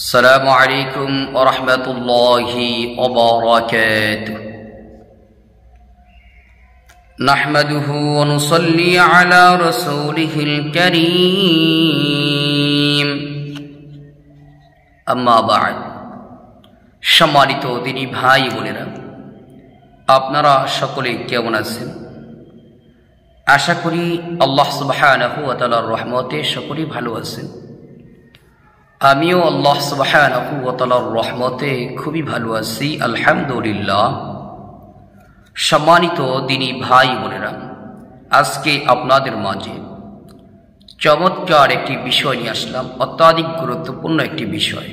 السلام عليكم ورحمة الله وبركاته نحمده ونصلي على رسوله الكريم أما بعد সম্মানিত দিনী ভাই বোনেরা, আপনারা সকলে কেমন আছেন? আশা করি আল্লাহ সুবহানাহু ওয়া তাআলার রহমতে সকলেই ভালো আছেন। আমিও আল্লাহ সুবহানাহু ওয়া তাআলার রহমতে খুবই ভালো আছি, আলহামদুলিল্লাহ। সম্মানিত দিনী ভাই বোনেরা, আজকে আপনাদের মাঝে চমৎকার একটি বিষয় নিয়ে আসলাম, অত্যাধিক গুরুত্বপূর্ণ একটি বিষয়।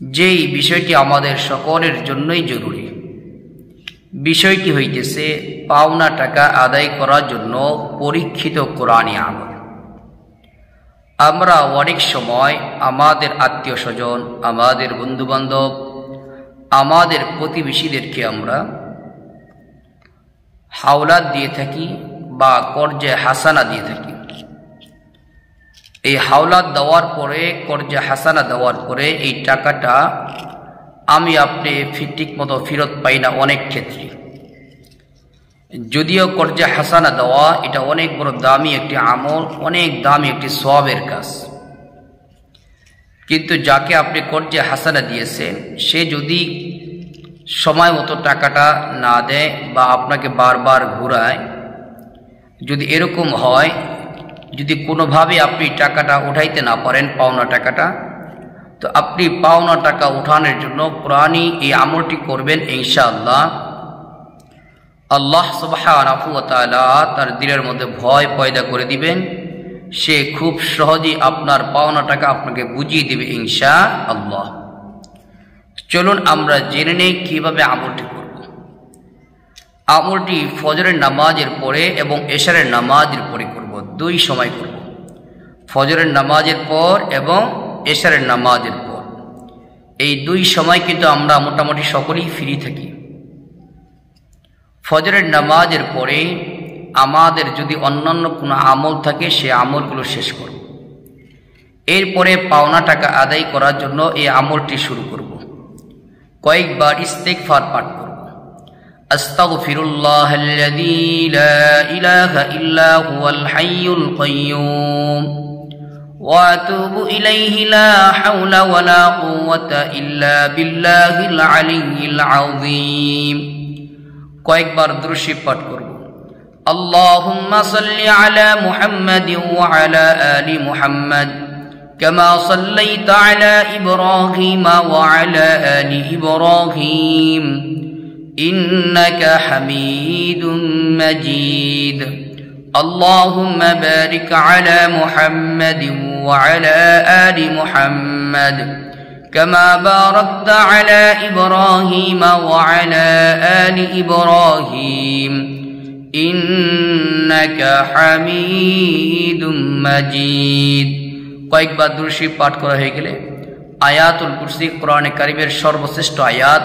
যেই বিষয়টি আমাদের সকলের জন্যই জরুরি। বিষয়টি হইতেছে পাওনা টাকা আদায় করার জন্য পরীক্ষিত কোরআনী আমল। আমরা অনেক সময় আমাদের আত্মীয় স্বজন, আমাদের বন্ধুবান্ধব, আমাদের প্রতিবেশীদেরকে আমরা হাওলাত দিয়ে থাকি বা কর্জে হাসানা দিয়ে থাকি। এই হাওলাত দেওয়ার পরে, কর্জে হাসানা দেওয়ার পরে এই টাকাটা আমি আপনি ঠিক মতো ফেরত পাই না অনেক ক্ষেত্রে। যদিও কর্জে হাসানা দেওয়া এটা অনেক বড় দামি একটি আমল, অনেক দামি একটি সওয়াবের কাজ, কিন্তু যাকে আপনি কর্জে হাসানা দিয়েছেন সে যদি সময় মতো টাকাটা না দেয় বা আপনাকে বারবার ঘুরায়, যদি এরকম হয়, যদি কোনোভাবে আপনি টাকাটা উঠাইতে না পারেন পাওনা টাকাটা, তো আপনি পাওনা টাকা উঠানোর জন্য কোরআনী এই আমলটি করবেন ইনশাআল্লাহ। আল্লাহ সুবহানাহু ওয়া তাআলা তার দিলের মধ্যে ভয় পয়দা করে দিবেন, সে খুব সহজেই আপনার পাওনা টাকা আপনাকে বুঝিয়ে দিবে ইনশাআল্লাহ। চলুন আমরা জেনে নেই কিভাবে আমলটি করব। আমলটি ফজরের নামাজের পরে এবং এশারের নামাজের পরে করব, দুই সময় করব, ফজরের নামাজের পর এবং এশারের নামাজের পর। এই দুই সময় কিন্তু আমরা মোটামুটি সকলেই ফ্রি থাকি। ফজরের নামাজের পরে আমাদের যদি অন্যান্য কোনো আমল থাকে সে আমলগুলো শেষ করব, এরপরে পাওনা টাকা আদায় করার জন্য এই আমলটি শুরু করব। কয়েকবার ইস্তিগফার পাঠ করব। আস্তাগফিরুল্লাহাল্লাযী লা ইলাহা ইল্লা হুয়াল হাইয়ুল কাইয়্যুম ওয়া আতুবু ইলাইহি লা হাওলা ওয়ালা কুওয়াতা ইল্লা বিল্লাহিল আলিয়্যিল আযীম। কয়েকবার দুরূদ শরীফ পাঠ করব। আল্লাহুম্মা সাল্লি আলা মুহাম্মাদিন ওয়া আলা আলি মুহাম্মাদ কামা সাল্লাইতা আলা ইব্রাহিম ওয়া আলা আলি ইব্রাহিম ইন্নাকা হামিদুম মাজিদ। আল্লাহুম্মা বারিক আলা মুহাম্মাদিন ওয়া আলা আলি মুহাম্মাদ كما باركت على إبراهيم وعلى آل إبراهيم إنك حميد مجيد। কয়েকবার দুরূদ শরীফ পাঠ করা হয়ে গেলে আয়াতুল কুরসি, কোরআনে কারীমের সর্বশ্রেষ্ঠ আয়াত।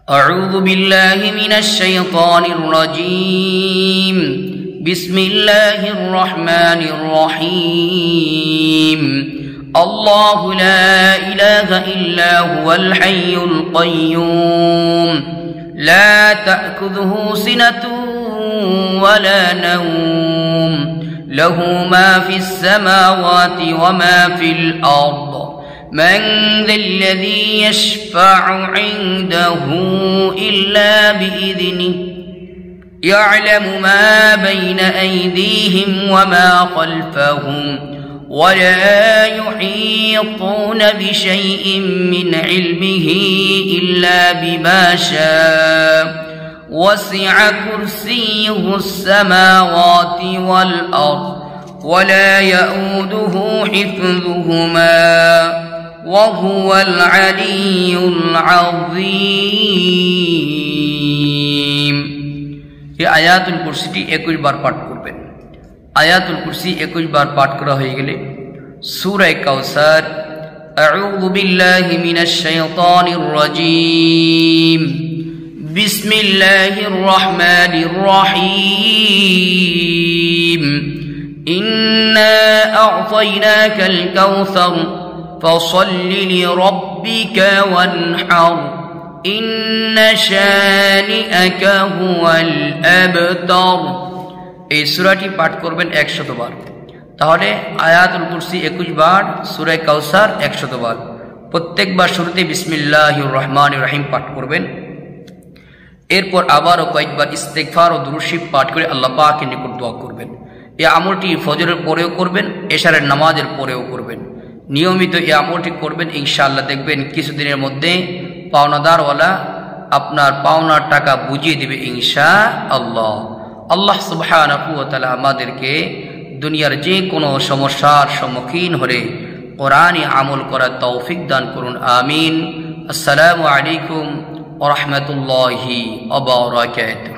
আউযু বিল্লাহি মিনাশ শাইতানির রাজীম, বিসমিল্লাহির রহমানির রহিম। الله لا إله إلا هو الحي القيوم لا تأخذه سنة ولا نوم له ما في السماوات وما في الأرض من ذا الذي يشفع عنده إلا بإذنه يعلم ما بين أيديهم وما خلفهم ولا يحيطون بشيء من علمه إلا بما شاء وسع كرسيه السماوات والأرض ولا يؤوده حفظهما وهو العلي العظيم। এই আয়াতুল কুরসিটি 21 বার পাঠ করবেন। আয়াতুল কুরসি 21 বার পাঠ করা হয়ে গেলে সূরা কাউসার, আউযু বিল্লাহি মিনাশ শাইতানির রাজীম, বিসমিল্লাহির রহমানির রহিম, ইন্না আ'তাইনাকাল কাউসার ফাসাল্লি লিরাব্বিকা ওয়ানহার ইন্না শানিআকা হুয়াল আবতার। এই সূরাটি পাঠ করবেন 100 বার। তাহলে আয়াতুল কুরসি 21 বার, সূরা কাউসার 100 বার। প্রত্যেকবার শুরুতে বিসমিল্লাহির রহমানির রহিম পাঠ করবেন। এরপর আবারও কয়েকবার ইস্তেগফার ও দুরূদ শরীফ পাঠ করে আল্লাহ পাকের নিকট দোয়া করবেন। এই আমলটি ফজরের পরেও করবেন, এশারের নামাজের পরেও করবেন। নিয়মিত এই আমলটি করবেন, ইনশাআল্লাহ দেখবেন কিছুদিনের মধ্যে পাওনাদারওয়ালা আপনার পাওনার টাকা বুঝিয়ে দেবে ইনশাআল্লাহ। আল্লাহ সুবহানাহু ওয়া তাআলা আমাদেরকে দুনিয়ার যে কোনো সমস্যার সম্মুখীন হলে কোরআনে আমল করার তৌফিক দান করুন, আমিন। আসসালামু আলাইকুম ওয়া রাহমাতুল্লাহি ওয়া বারাকাতুহু।